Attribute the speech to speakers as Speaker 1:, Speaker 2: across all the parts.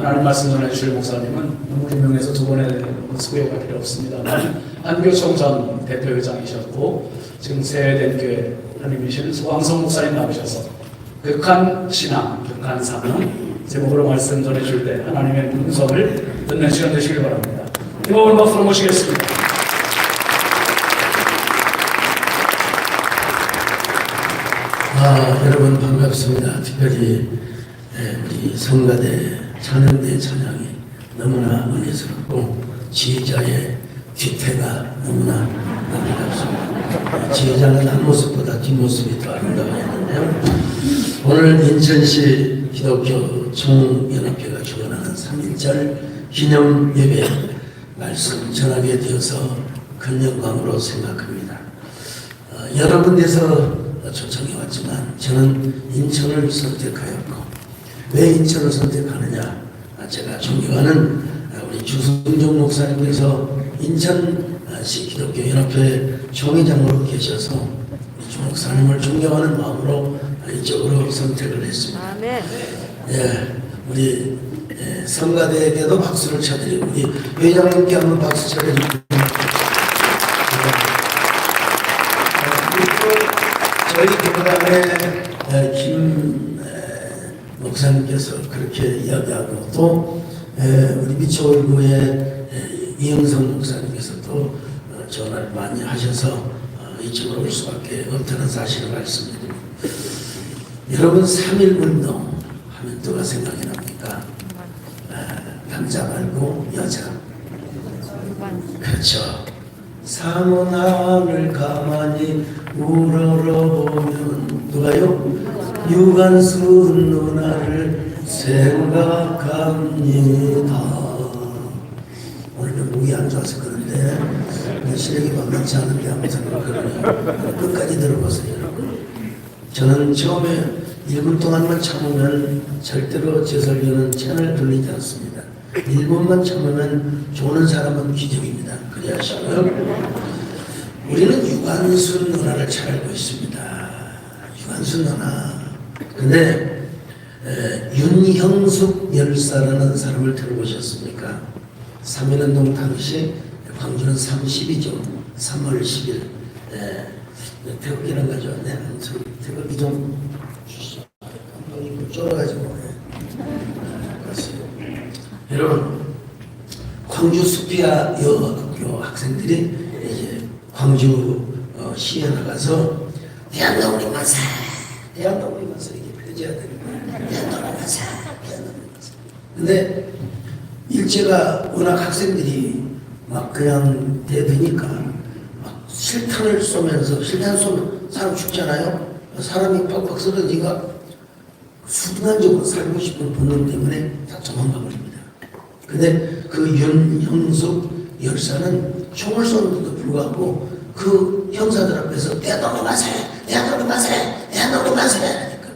Speaker 1: 하나님 말씀 전해주실 목사님은 너무 유명해서 두 번의 소개가 필요 없습니다만 한교총전 대표회장이셨고 지금 세회된 교회 하나님이신 소광성 목사님 나오셔서 극한 신앙, 극한 사명 제목으로 말씀 전해줄 때 하나님의 음성을 듣는 시간 되시길 바랍니다. 이번 박수로 모시겠습니다.
Speaker 2: 여러분 반갑습니다. 특별히 우리 성가대 찬양대 찬양이 너무나 은혜스럽고 지휘자의 뒤태가 너무나 아름답습니다. 지휘자는 앞모습보다 뒷모습이 더 아름다워했는데요. 오늘 인천시 기독교 총연합회가 주관하는 3.1절 기념 예배 말씀 전하게 되어서 큰 영광으로 생각합니다. 여러 군데서 초청해 왔지만 저는 인천을 선택하였고 왜 인천을 선택하느냐, 제가 존경하는 우리 주승종 목사님께서 인천시 기독교연합회 총회장으로 계셔서 주 목사님을 존경하는 마음으로 이쪽으로 선택을 했습니다.
Speaker 3: 아멘.
Speaker 2: 우리 성가대에게도 박수를 쳐드리고 우리 회장님께 한번 박수 쳐드립니다. 저희 교단의 김 목사님께서 그렇게 이야기하고 또 우리 미추홀구의 이영성 목사님께서도 전화를 많이 하셔서 이쪽으로 올 수밖에 없다는 사실을 말씀드립니다. 여러분 3.1 운동 하면 누가 생각이 납니까? 남자 말고 여자. 그렇죠. 상원하늘 가만히 우러러보면 누가요? 유관순 누나를 생각합니다. 오늘은 목이 안 좋아서 그런데 시력이 만만치 않은데 아무튼 그러네요. 끝까지 들어보세요. 저는 처음에 1분 동안만 참으면 절대로 제 설교는 채널 돌리지 않습니다. 1분만 참으면 조는 사람은 기적입니다. 그래 하시고요. 우리는 유관순 누나를 잘 알고 있습니다. 유관순 누나. 근데 윤형숙 열사라는 사람을 들어보셨습니까? 3.1운동 당시 광주는 30이죠. 3월 10일 태극기는 가져왔네. 태극기 좀 주시죠. 감독님 쫄아가지고 여러분 광주 수피아 여학교 학생들이 이제 광주 시에 나가서 대한독립 만세, 대한독립 만세 이렇게 표지해야 됩니다. 대한독립 만세, 대한독립 만세. 근데 일제가 워낙 학생들이 막 그냥 대드니까 막 실탄을 쏘면서 실탄 쏘면 사람 죽잖아요. 사람이 팍팍 쓰러지니까 순간적으로 살고 싶은 본능 때문에 다 도망가 버립니다. 근데 그 윤형숙 열사는 총을 쏘는데도 불구하고 그 형사들 앞에서 대한독립 만세, 대한독립 만세, 대한독립 만세 하니까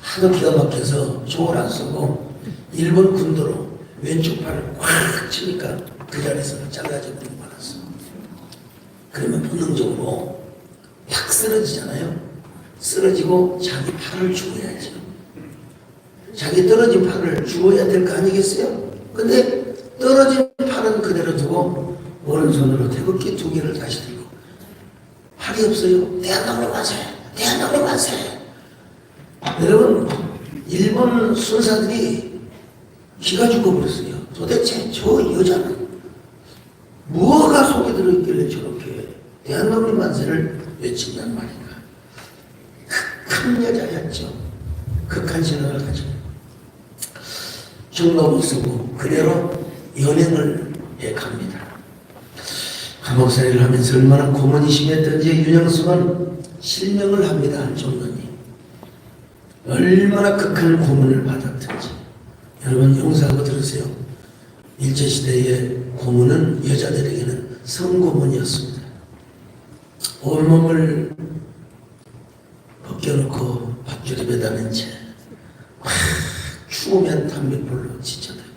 Speaker 2: 하도 기가 막혀서 총을 안 쏘고 일본 군도로 왼쪽 팔을 꽉 치니까 그 자리에서 잘라져 버리고 말았어. 그러면 본능적으로 팍 쓰러지잖아요. 쓰러지고 자기 팔을 죽어야죠. 자기 떨어진 팔을 죽어야 될 거 아니겠어요? 근데 떨어진 팔은 그대로 두고 오른손으로 태극기 2개를 다시 들고 팔이 없어요. 대한독립 만세, 대한독립 만세. 여러분 일본 순사들이 기가 죽어버렸어요. 도대체 저 여자는 뭐가 속에 들어있길래 저렇게 대한독립 만세를 외친단 말인가. 극한 여자였죠. 극한 신앙을 가지고 중노을 쓰고 그대로 연행을 해갑니다. 감옥살이를 하면서 얼마나 고문이 심했던지 윤형숙은 실명을 합니다. 한종론이 얼마나 극한 고문을 받았던지 여러분 용서하고 들으세요. 일제시대의 고문은 여자들에게는 성고문이었습니다. 온몸을 벗겨놓고 밧줄에 매달린 채 추우면 담뱃불로 지쳐들고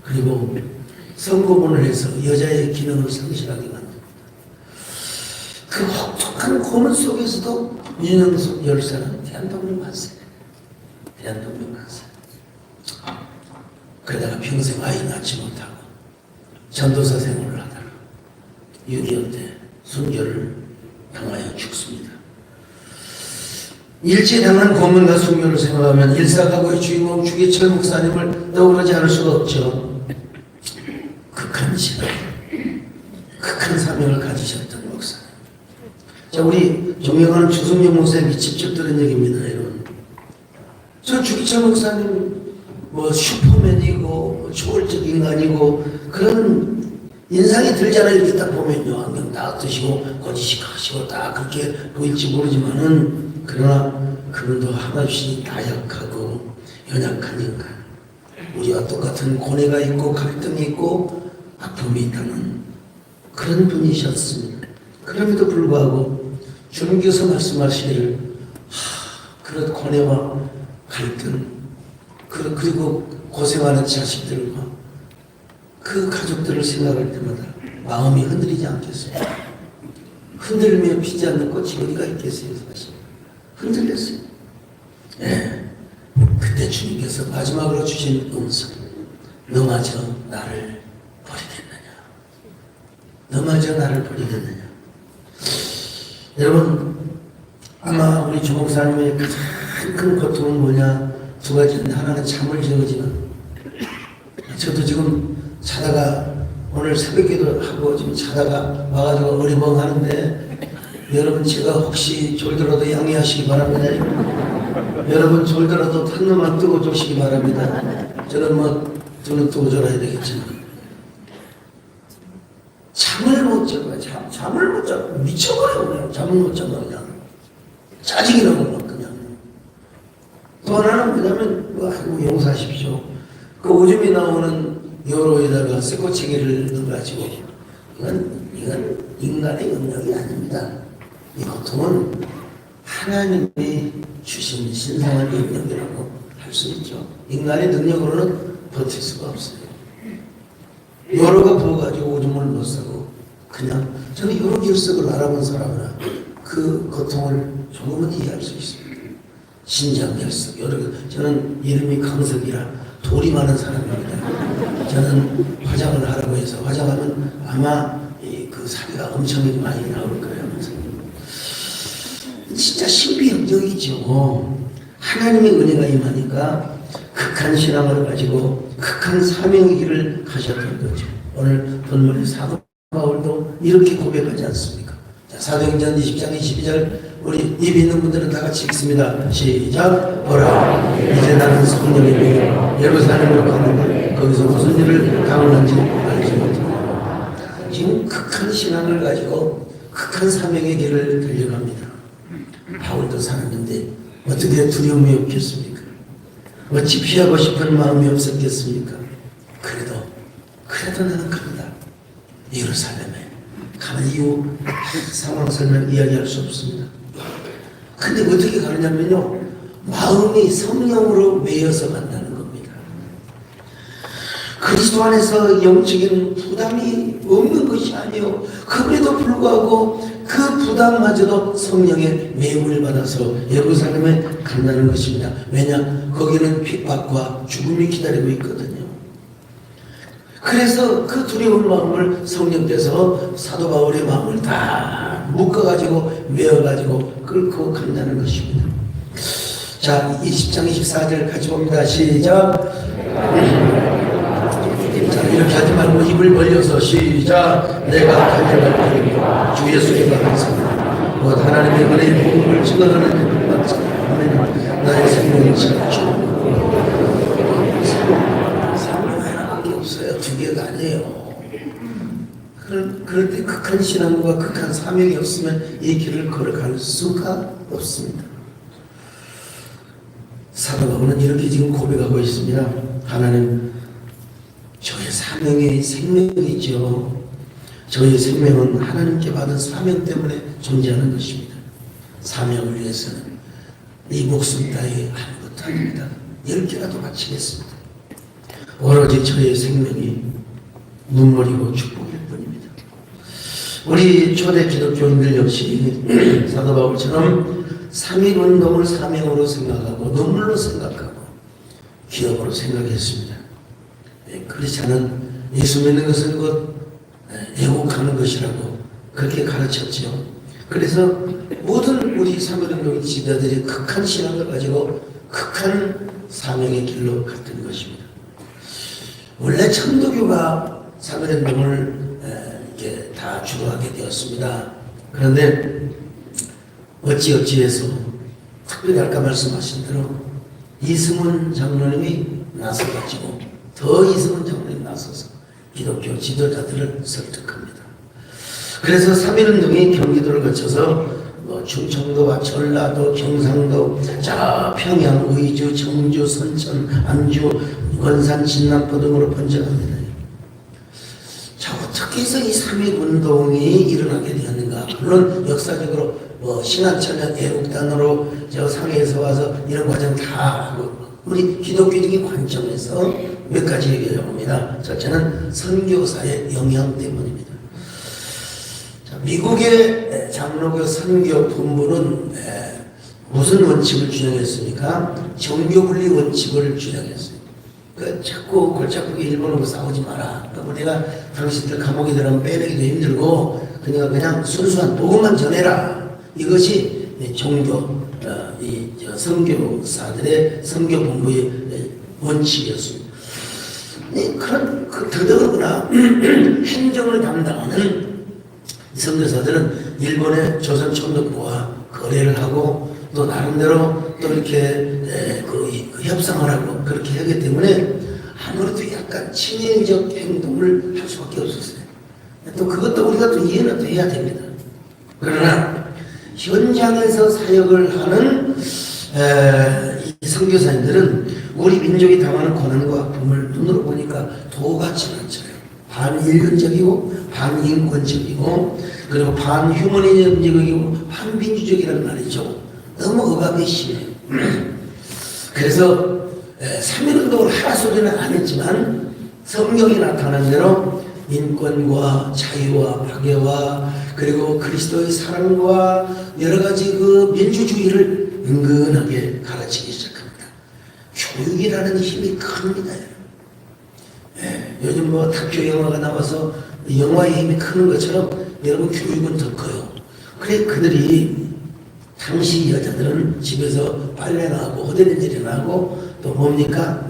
Speaker 2: 그리고 성고문을 해서 여자의 기능을 상실하게 만듭니다. 그 혹독한 고문 속에서도 윤형숙 열사는 대한독립 만세, 대한독립 만세. 그러다가 평생 아이 낳지 못하고 전도사 생활을 하다가 6.25 때 순교를 당하여 죽습니다. 일제당한 고문과 순교를 생각하면 일사가고의 주인공 주기철 목사님을 떠오르지 않을 수가 없죠. 극한 신앙, 극한 사명을 가지셨던 목사님. 자, 우리 존경하는 주승용 목사님이 직접 들은 얘기입니다, 여러분. 저 주기철 목사님 뭐 슈퍼맨이고 뭐 초월적 인간이고 그런 인상이 들잖아요. 이렇게 딱 보면요, 안경 딱 드시고 거지식하시고 딱 그렇게 보일지 모르지만은, 그러나 그분도 한없이 나약하고 연약한 인간, 우리와 똑같은 고뇌가 있고 갈등이 있고 아픔이 있다는 그런 분이셨습니다. 그럼에도 불구하고 주님께서 말씀하시기를 그런 고뇌와 갈등, 그리고 고생하는 자식들과 그 가족들을 생각할 때마다 마음이 흔들리지 않겠어요? 흔들며 피지 않는 꽃이 어디가 있겠어요, 사실. 흔들렸어요. 네. 그때 주님께서 마지막으로 주신 음성, 너마저 나를 버리겠느냐? 너마저 나를 버리겠느냐? 여러분, 아마 우리 주목사님의 가장 큰 고통은 뭐냐? 두 가지인데, 하나는 잠을 재우지는, 저도 지금 자다가 오늘 새벽기도 하고 지금 자다가 와가지고 어리멍하는데, 여러분 제가 혹시 졸더라도 양해하시기 바랍니다. 여러분 졸더라도 탄놈만 뜨고 조시기 바랍니다. 저는 뜨고 졸아야 되겠지만 잠을 못 자고 잠을 못 자고 미쳐버려 그냥. 잠을 못 자고 그냥 짜증이 나고 막 그냥. 또 하나는 뭐냐면 아이고 용서하십시오. 그 오줌이 나오는 요로에다가 새꼬챙이를 넣어가지고 이건 인간의 영역이 아닙니다. 이 고통은 하나님이 주신 신성한 능력이라고 할 수 있죠. 인간의 능력으로는 버틸 수가 없어요. 요로가 부어가지고 오줌을 못 싸고 그냥, 저는 요로 결석을 알아본 사람이라 그 고통을 조금은 이해할 수 있습니다. 신장 결석, 저는 이름이 강석이라 돌이 많은 사람입니다. 저는 화장을 하라고 해서 화장하면 아마 그 살이 엄청 많이 나올 거예요. 진짜 신비역적이죠. 하나님의 은혜가 임하니까 극한 신앙을 가지고 극한 사명의 길을 가셨던 거죠. 오늘 본문의 사도 바울도 이렇게 고백하지 않습니까? 자, 사도행전 20장 22절 우리 입 있는 분들은 다 같이 읽습니다. 시작. 보라, 이제 나는 성령의 명에 예루살렘으로 가는데 거기서 무슨 일을 당하는지 알지 못합니다. 지금 극한 신앙을 가지고 극한 사명의 길을 달려갑니다. 바울도 살았는데 어떻게 두려움이 없겠습니까? 어찌 피하고 싶은 마음이 없었겠습니까? 그래도 나는 갑니다. 예루살렘에 가는 이유 상황 설명 이야기할 수 없습니다. 근데 어떻게 가느냐면요, 마음이 성령으로 매여서 간다는 겁니다. 그리스도 안에서 영적인 부담이 없는 것이 아니요, 그럼에도 불구하고 그 부담마저도 성령의 매움을 받아서 예루살렘에 간다는 것입니다. 왜냐? 거기는 핍박과 죽음이 기다리고 있거든요. 그래서 그 두려운 마음을 성령께서 사도 바울의 마음을 다 묶어가지고 메어가지고 끌고 간다는 것입니다. 자, 20장 24절 같이 봅니다. 시작. 자, 이렇게 하지 말고 입을 벌려서 시작. 내가 달려갈 주 예수의 받았습니다. 곧 하나님의 은혜의 복음을 증언하는 나의 생명을 지켜주고 생명 하나밖에 없어요. 두 개가 아니에요. 그럴 때 극한 신앙과 극한 사명이 없으면 이 길을 걸어갈 수가 없습니다. 사도 바울은 이렇게 지금 고백하고 있습니다. 하나님, 저의 사명이 생명이죠. 저의 생명은 하나님께 받은 사명 때문에 존재하는 것입니다. 사명을 위해서는 이 목숨 따위 아무것도 아닙니다. 10개라도 바치겠습니다. 오로지 저의 생명이 눈물이고 축복일 뿐입니다. 우리 초대 기독교인들 역시 사도 바울처럼 3.1운동을 사명으로 생각하고 눈물로 생각하고 기업으로 생각했습니다. 크리스찬은 예수 믿는 것은 곧 애국하는 것이라고 그렇게 가르쳤죠. 그래서 모든 우리 사도행동 지도자들이 극한 신앙을 가지고 극한 사명의 길로 갔던 것입니다. 원래 천도교가 사도행동을 이렇게 다 주도하게 되었습니다. 그런데 어찌어찌해서 특별히 아까 말씀하신 대로 이승훈 장로님이 나서가지고 더 이승훈 장로님이 나서서 기독교 지도자들을 설득합니다. 그래서 3.1운동이 경기도를 거쳐서 충청도와 전라도, 경상도, 자 평양, 의주, 청주, 선천, 안주, 원산, 진남포 등으로 번져갑니다. 자, 어떻게 해서 이 3.1운동이 일어나게 되었는가? 물론 역사적으로 신한천연 애국단으로 저 상해에서 와서 이런 과정 다 하고 우리 기독교적인 관점에서 몇 가지 얘기를 해봅니다. 첫째는 선교사의 영향 때문입니다. 자, 미국의 장로교 선교 본부는 무슨 원칙을 주장했습니까? 정교분리 원칙을 주장했어요. 자꾸 골짜기에 일본하고 싸우지 마라. 우리가 당신들 감옥에 들어가면 빼내기도 힘들고 그냥 순수한 복음만 전해라. 이것이 종교, 선교사들의 선교 본부의 원칙이었습니다. 더더구나 행정을 담당하는 선교사들은 일본의 조선 총독부와 거래를 하고 또 나름대로 또 이렇게 협상을 하고 그렇게 하기 때문에 아무래도 약간 친일적 행동을 할 수밖에 없었어요. 또 그것도 우리가 또 이해는 또 해야 됩니다. 그러나 현장에서 사역을 하는 이 선교사님들은 우리 민족이 당하는 고난과 아픔을 눈으로 보니까 도같이 많잖아요. 반인륜적이고 반인권적이고 그리고 반휴머니즘적이고 반민주적이라는 말이죠. 너무 억압이 심해요. 그래서 3.1운동을 하라 소리는 안 했지만 성경이 나타난 대로 인권과 자유와 박애와 그리고 그리스도의 사랑과 여러 가지 그 민주주의를 은근하게 가르치기 시작합니다. 교육이라는 힘이 큽니다. 요즘 다큐 영화가 나와서 영화의 힘이 크는 것처럼 여러분 교육은 더 커요. 그래 그들이 당시 여자들은 집에서 빨래나 하고 호되는질이나 하고 또 뭡니까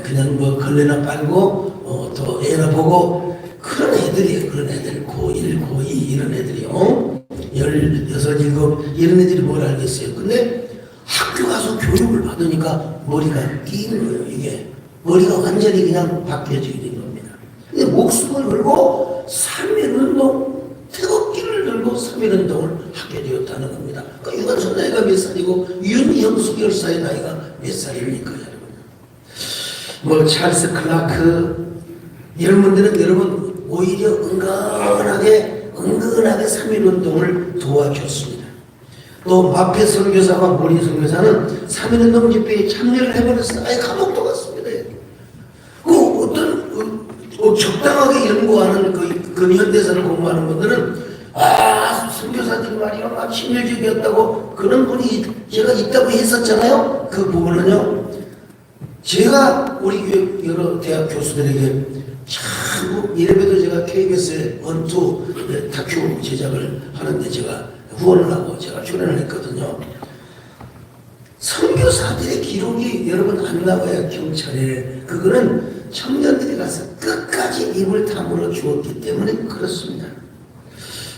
Speaker 2: 그냥 걸레나 빨고 또 애나 보고 그런 애들이에요. 그런 애들 고1 고2 이런 애들이요 16, 17 이런 애들이 뭘 알겠어요. 근데 학교 가서 교육을 받으니까 머리가 끼는 거예요. 이게 머리가 완전히 그냥 바뀌어지게 된 겁니다. 근데 목숨을 걸고 3.1운동 태극기를 들고 3.1운동을 하게 되었다는 겁니다. 그러니까 유관순 나이가 몇 살이고 윤형숙 열사의 나이가 몇 살입니까 여러분? 찰스 클라크 이런 분들은 여러분 오히려 은근하게 3.1운동을 도와줬습니다. 또 마페 선교사와 모리 선교사는 3.1운동 집회에 참여를 해버렸어요. 아예 감옥도 갔습니다. 적당하게 연구하는 근현대사를 공부하는 분들은 선교사들이 말이야 막 친일적이었다고 그런 분이 제가 있다고 했었잖아요. 그 부분은요 제가 우리 여러 대학 교수들에게 참 이래봬도 제가 KBS에 원투 다큐 제작을 하는데 제가 후원을 하고 제가 출연을 했거든요. 선교사들의 기록이 여러분 안 나와요. 경찰에 그거는 청년들이 가서 끝까지 입을 다물어 주었기 때문에 그렇습니다.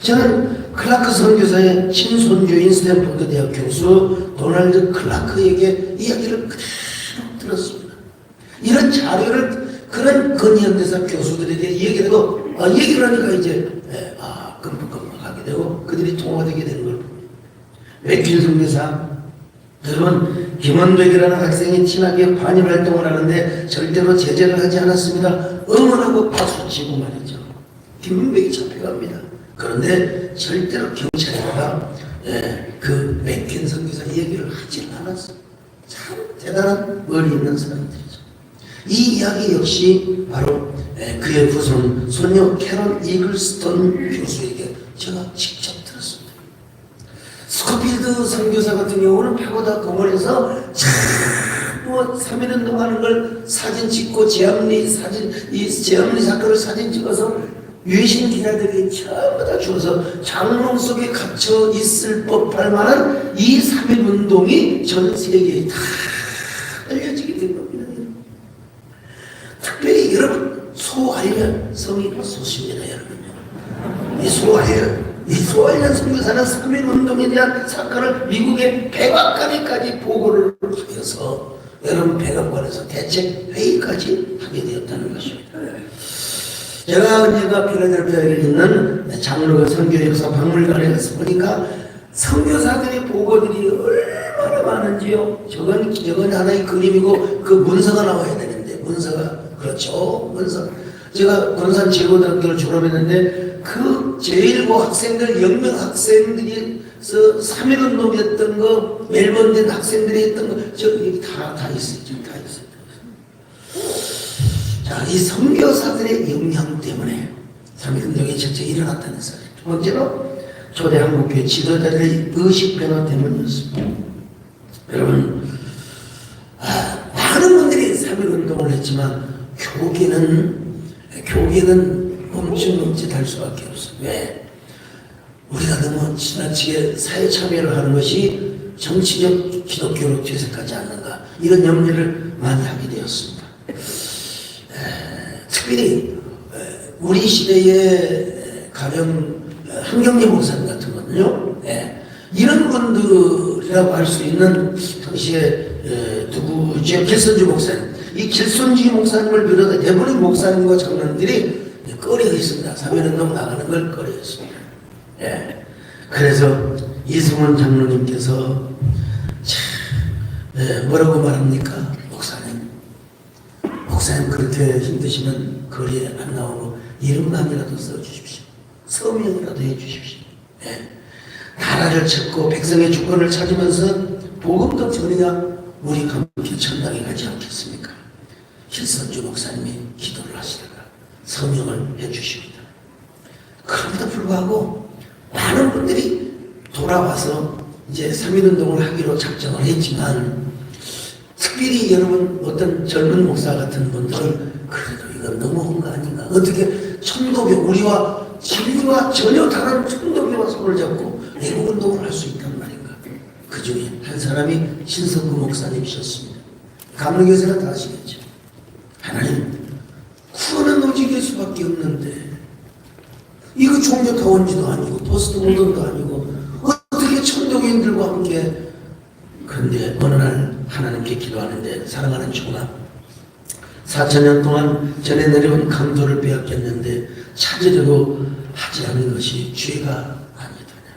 Speaker 2: 저는 클라크 선교사의 친손주인 스탠포드 대학 교수 도널드 클라크에게 이야기를 그대로 들었습니다. 이런 자료를 그런 근현대사 교수들에게 얘기를 해도 얘기를 하니까 이제 끔찍하게 되고 그들이 통화되게 되는 걸 봅니다. 맥퀸 선교사 여러분 김원백이라는 학생이 친하게 반일 활동을 하는데 절대로 제재를 하지 않았습니다. 응원하고 박수치고 말이죠. 김원백이 잡혀갑니다. 그런데 절대로 경찰에다가 그 맥퀸 선교사 얘기를 하지 않았어요. 참 대단한 머리 있는 사람들이죠. 이 이야기 역시 바로 그의 후손 소녀 캐런 이글스턴 교수에게 제가 직접 들었습니다. 스코필드 선교사 같은 경우는 파고다 공원에서 참 뭐 3.1운동 하는 걸 사진 찍고 이 제암리 사건을 사진 찍어서 외신 기자들이 전부 다 죽어서 장롱 속에 갇혀 있을 법할 만한 이 3.1운동이 전 세계에 다 알려지게 된 겁니다. 특별히 여러분 소환련 성이 소십니다. 여러분 이 소환련 선교사는 3.1운동에 대한 사건을 미국의 백악관에까지 보고를 하여서 여러분 백악관에서 대책 회의까지 하게 되었다는 것입니다. 제가 언제가 필라델피아에 있는 장로교 선교역사 박물관에 가서 보니까 선교사들의 보고들이 얼마나 많은지요. 저건 하나의 그림이고 그 문서가 나와야 되는데 문서가 그렇죠. 문서. 제가 군산 제고등학교를 졸업했는데 그 제1고 학생들 0명 학생들이 3.1운동 했던 거 멜번 된 학생들이 했던 거 저기 다 있어요. 지금 다 있어요. 자, 이 선교사들의 영향 때문에 3.1운동이 첫째 일어났다는 사실. 두 번째로 초대 한국교회 지도자들의 의식 변화 때문이었습니다. 여러분, 많은 분들이 3.1운동을 했지만 교계는 멈칫할 수밖에 없어요. 왜? 우리가 너무 지나치게 사회 참여를 하는 것이 정치적 기독교로 퇴색하지 않는가 이런 염려를 많이 하게 되었습니다. 특별히 우리 시대의 가령 한경재 목사님 같은 거는요, 이런 분들이라고 할 수 있는 당시에 누구죠? 길선주 목사님. 이 길선주 목사님을 비롯해 대부분의 목사님과 장로님들이 꺼려 있습니다. 3.1운동 나가는 걸 꺼려 있습니다. 그래서 이승원 장로님께서 뭐라고 말합니까? 목사님 그렇게 힘드시면 거리에 안 나오고 이름만이라도 써주십시오. 서명이라도 해주십시오. 나라를 찾고 백성의 주권을 찾으면서 복음도 전해야 우리가 함께 천당에 가지 않겠습니까? 길선주 목사님이 기도를 하시다가 서명을 해주십니다. 그럼에도 불구하고 많은 분들이 돌아와서 이제 3.1운동을 하기로 작정을 했지만 특별히 여러분 어떤 젊은 목사 같은 분들은 그래도 이건 너무한 거 아닌가. 어떻게 천도교 우리와 진리와 전혀 다른 천도교와 손을 잡고 애국운동을 할 수 있단 말인가. 그 중에 한 사람이 신성구 목사님이셨습니다. 감리교회는 다 아시겠죠. 하나님 구원은 오직 예수밖에 없는데 이거 종교타원지도 아니고 포스트모던도 아니고 어떻게 천도교인들과 함께. 그런데 어느 날 하나님께 기도하는데 사랑하는 종아 4,000년 동안 전해 내려온 강도를 빼앗겼는데 찾으려고 하지 않는 것이 죄가 아니더냐.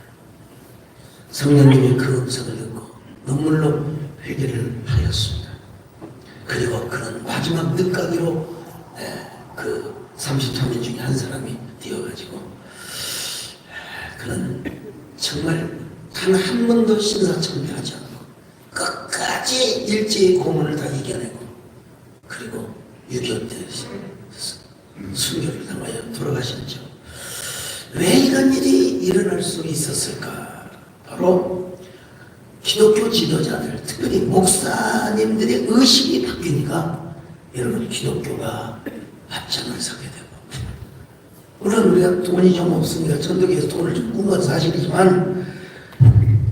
Speaker 2: 성령님이 그 음성을 듣고 눈물로 회개를 하였습니다. 그리고 그는 마지막 늦가기로 그 33인 중에 한 사람이 되어가지고 그는 정말 단 한 번도 신사참배하지 않고 끝까지 일제의 고문을 다 이겨내고 그리고 6.25 때 순교를 당하여 돌아가셨죠. 왜 이런 일이 일어날 수 있었을까? 바로 기독교 지도자들, 특별히 목사님들의 의식이 바뀌니까 여러분 기독교가 앞장을 서게 되고 물론 우리가 돈이 좀 없으니까 천도교에서 돈을 좀 꾼 건 사실이지만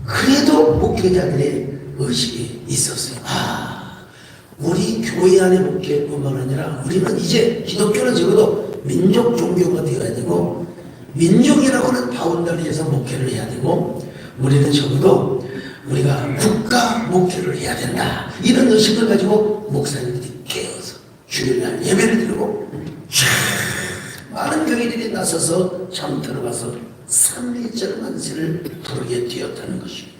Speaker 2: 그래도 목회자들의 의식이 있었어요. 우리 교회 안에 목회뿐만 아니라 우리는 이제 기독교는 적어도 민족 종교가 되어야 되고 민족이라고는 바운더리에서 목회를 해야 되고 우리는 적어도 우리가 국가 목회를 해야 된다. 이런 의식을 가지고 목사님들이 깨어서 주일날 예배를 드리고 많은 교회들이 나서서 참 들어가서 3.1절 만세를 부르게 되었다는 것입니다.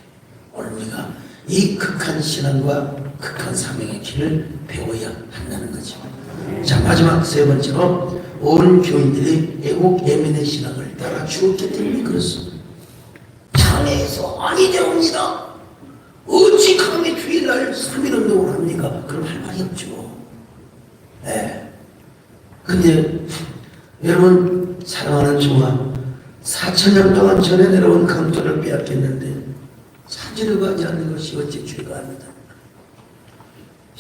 Speaker 2: 오늘 우리가 이 극한 신앙과 극한 사명의 길을 배워야 한다는 거죠. 자, 마지막 세 번째로 온 교인들이 애국 예민의 신앙을 따라 주었기 때문에 그렇습니다. 장애에서 아니 되옵니다. 어찌 감히 주일날 3.1운동을 합니까? 그럼 할 말이 없죠. 근데 여러분 사랑하는 종아 4,000년 동안 전해 내려온 강도를 빼앗겼는데 찾으려고 하지 않는 것이 어찌 죄가 아니다.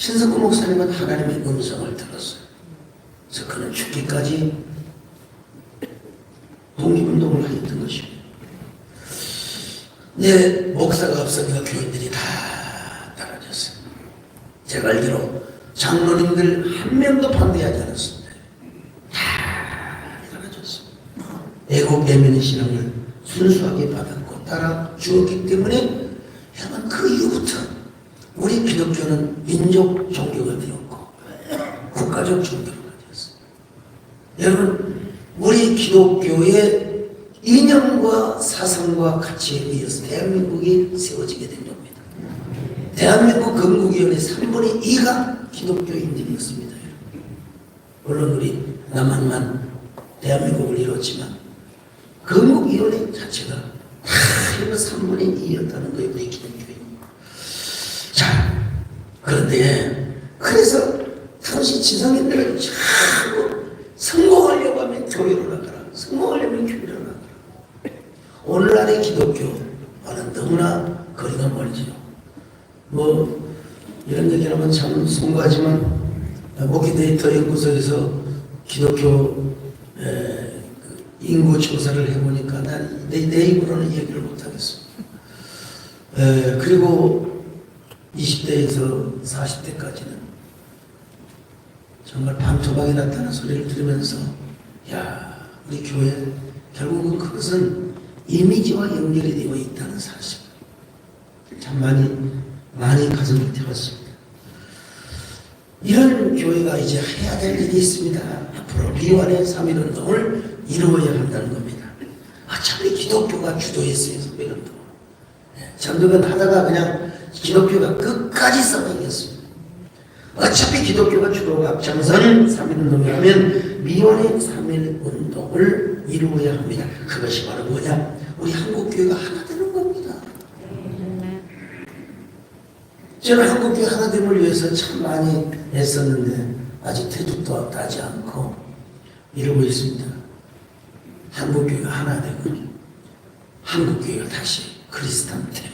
Speaker 2: 신석구 목사님은 하나님의 음성을 들었어요. 그래서 그는 죽기까지 독립운동을 하였던 것입니다. 네, 목사가 없으니까 교인들이 다 떨어졌어요. 제가 알기로 장로님들 한 명도 반대하지 않았습니다. 다 떨어졌어요. 애국 애민의 신앙을 순수하게 받았고 따라 주었기 때문에 여러분 그 이후부터 우리 기독교는 민족 종교가 되었고 국가적 종교가 되었어요. 여러분 우리 기독교의 이념과 사상과 가치에 의해서 대한민국이 세워지게 된 겁니다. 대한민국 건국위원회 3분의 2가 기독교인들이었습니다. 물론 우리 남한만 대한민국을 이뤘지만 건국위원회 자체가 다 3분의 2였다는 거예요. 우리 기독교인. 자, 그런데 그래서 당시 지성인들은 자꾸 성공하려고 하면 교회로 나가라. 성공하려면 교회로 나가라. 오늘날의 기독교와는 너무나 거리가 멀지요. 뭐 이런 얘기를 하면 참 송구하지만 모기데이터 연구소에서 기독교 인구 조사를 해보니까 난 내 입으로는 얘기를 못하겠습니다. 그리고 20대에서 40대까지는 정말 반토막이 났다는 소리를 들으면서 야, 우리 교회 결국은 그것은 이미지와 연결이 되어 있다는 사실 참 많이 가슴을 태웠습니다. 이런 교회가 이제 해야 될 일이 있습니다. 앞으로 비완의 3.1운동을 이루어야 한다는 겁니다. 어차피 기독교가 주도했어요. 3.1운동. 전두환 하다가 그냥 기독교가 끝까지 써먹였습니다. 어차피 기독교가 주도하고 앞장선 3.1운동이라면 미완의 3.1운동을 이루어야 합니다. 그것이 바로 뭐냐? 우리 한국교회가 하나 되는 겁니다. 저는 한국교회 하나됨을 위해서 참 많이 애썼는데 아직 태도도 따지 않고 이러고 있습니다. 한국교회가 하나 되고 한국교회가 다시 그리스도한테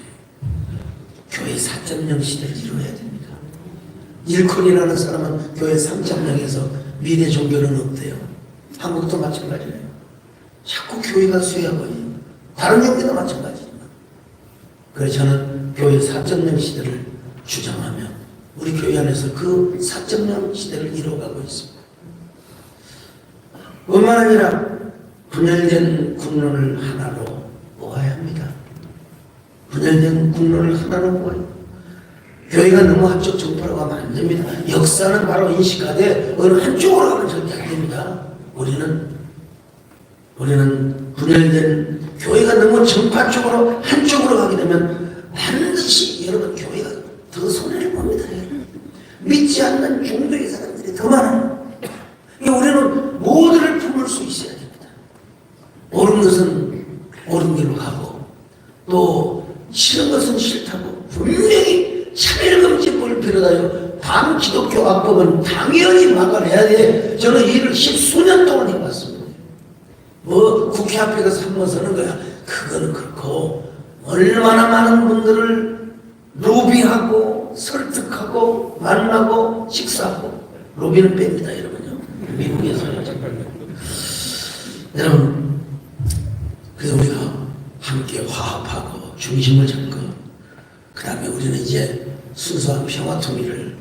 Speaker 2: 교회 4.0 시대를 이루어야 됩니다. 일콘이라는 사람은 교회 3.0에서 미래 종교는 없대요. 한국도 마찬가지예요. 자꾸 교회가 쇠약해요. 다른 종교도 마찬가지지만. 그래서 저는 교회 4.0 시대를 주장하며 우리 교회 안에서 그 4.0 시대를 이루어가고 있습니다. 뿐만 아니라 분열된 국론을 하나로 모아야 합니다. 분열된 국론을 하나로 모아요. 교회가 너무 한쪽 정파로 가면 안 됩니다. 역사는 바로 인식하되 어느 한쪽으로 가면 절대 안 됩니다. 우리는 분열된 교회가 너무 정파 쪽으로 한쪽으로 가게 되면 반드시 여러분 교회가 더 손해를 봅니다. 믿지 않는 종교의 사람들이 더 많아요. 우리는 모두를 품을 수 있어야 됩니다. 옳은 것은 옳은 길로 가고 또 싫은 것은 싫다고 분명히 차별금지법을 비롯하여 반기독교 악법은 당연히 막아내야 돼. 저는 이 일을 10수년 동안 해봤습니다. 뭐 국회 앞에 가서 한 번 서는 거야. 그거는 그렇고 얼마나 많은 분들을 로비하고 설득하고 만나고 식사하고 로비는 뺍니다. 여러분요. 미국에서요. 여러분 그래서 우리가 함께 화합하고 중심을 잡고 그 다음에 우리는 이제 순수한 평화 통일을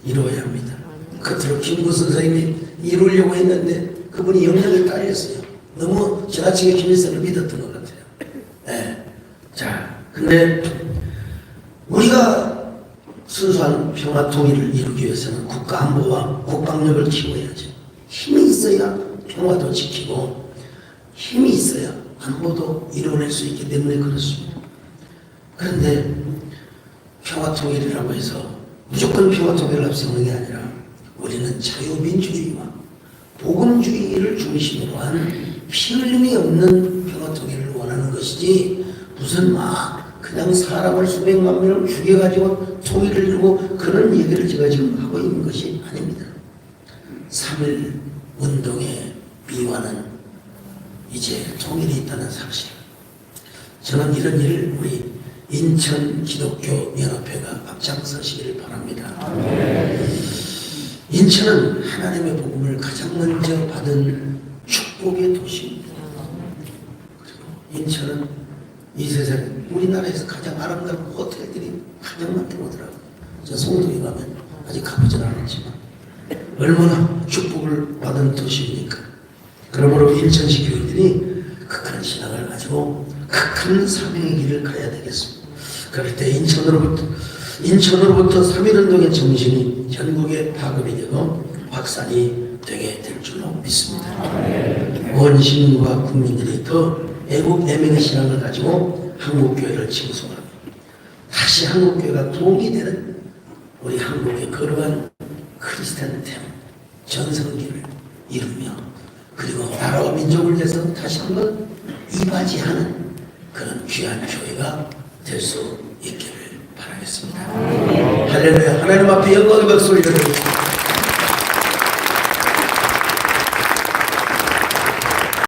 Speaker 2: 이루어야 합니다. 겉으로 김구 선생님이 이루려고 했는데 그분이 영향을 따렸어요. 너무 지나치게 김일성을 믿었던 것 같아요. 네. 자, 근데 우리가 순수한 평화 통일을 이루기 위해서는 국가 안보와 국방력을 키워야죠. 힘이 있어야 평화도 지키고 힘이 있어야 안보도 이뤄낼 수 있기 때문에 그렇습니다. 그런데 평화통일이라고 해서 무조건 평화통일을 앞세우는 게 아니라 우리는 자유민주주의와 복음주의를 중심으로 한 피 흘림이 없는 평화통일을 원하는 것이지 무슨 막 그냥 사람을 수백만 명을 죽여가지고 통일을 이루고 그런 얘기를 제가 지금 하고 있는 것이 아닙니다. 3.1 운동의 미화는 이제 통일이 있다는 사실. 저는 이런 일을 우리 인천 기독교 연합회가 앞장서시기를 바랍니다. 인천은 하나님의 복음을 가장 먼저 받은 축복의 도시입니다. 그리고 인천은 이 세상에 우리나라에서 가장 아름다운 호텔들이 가장 많다고 하더라고요. 저 송도에 가면 아직 가보진 않았지만 얼마나 축복을 받은 도시입니까? 그러므로 인천시 교인들이 극한 신앙을 가지고 극한 사명의 길을 가야 되겠습니다. 그럴 때 인천으로부터 3.1운동의 정신이 전국에 파급이 되고 확산이 되게 될 줄로 믿습니다. 온 시민과 국민들이 더 애국 애민의 신앙을 가지고 한국교회를 칭송하고 다시 한국교회가 도움이 되는 우리 한국의 거룩한 크리스찬 템 전성기를 이루며 그리고 나라와 민족을 위해서 다시 한번 이바지하는 그런 귀한 교회가 될 수 있기를 바라겠습니다. 할렐루야. 하나님 앞에 영광의 박수를 드리겠습니다.